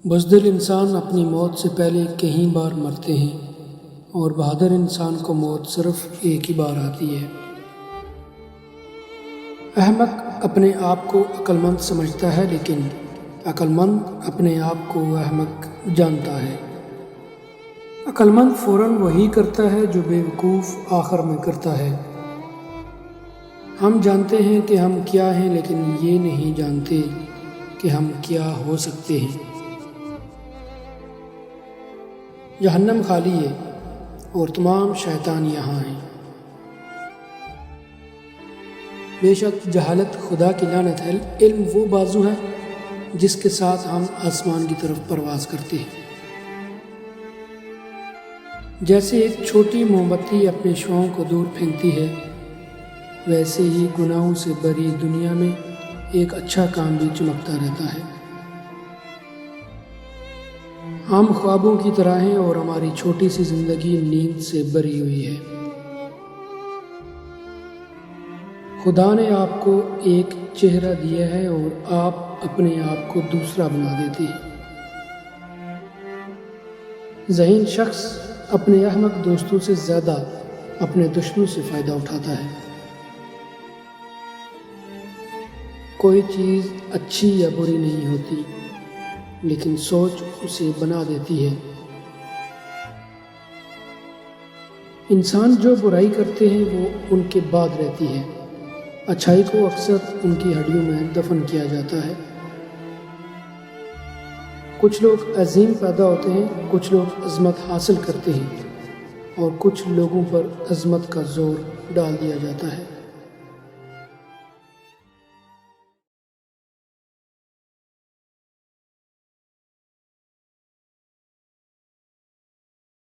بزدل انسان اپنی موت سے پہلے کئی بار مرتے ہیں اور بہادر انسان کو موت صرف ایک ہی بار آتی ہے۔ احمق اپنے آپ کو عقل مند سمجھتا ہے لیکن عقل مند اپنے آپ کو احمق جانتا ہے۔ عقل مند فوراً وہی کرتا ہے جو بے وقوف آخر میں کرتا ہے۔ ہم جانتے ہیں کہ ہم کیا ہیں لیکن یہ نہیں جانتے کہ ہم کیا ہو سکتے ہیں۔ جہنم خالی ہے اور تمام شیطان یہاں ہیں۔ بے شک جہالت خدا کی لعنت ہے۔ علم وہ بازو ہے جس کے ساتھ ہم آسمان کی طرف پرواز کرتے ہیں۔ جیسے ایک چھوٹی موم بتی اپنے شعاعوں کو دور پھینکتی ہے، ویسے ہی گناہوں سے بھری دنیا میں ایک اچھا کام بھی چمکتا رہتا ہے۔ ہم خوابوں کی طرح ہیں اور ہماری چھوٹی سی زندگی نیند سے بھری ہوئی ہے۔ خدا نے آپ کو ایک چہرہ دیا ہے اور آپ اپنے آپ کو دوسرا بنا دیتے ہیں۔ ذہین شخص اپنے احمق دوستوں سے زیادہ اپنے دشمنوں سے فائدہ اٹھاتا ہے۔ کوئی چیز اچھی یا بری نہیں ہوتی، لیکن سوچ اسے بنا دیتی ہے۔ انسان جو برائی کرتے ہیں وہ ان کے بعد رہتی ہے۔ اچھائی کو اکثر ان کی ہڈیوں میں دفن کیا جاتا ہے۔ کچھ لوگ عظیم پیدا ہوتے ہیں، کچھ لوگ عظمت حاصل کرتے ہیں اور کچھ لوگوں پر عظمت کا زور ڈال دیا جاتا ہے۔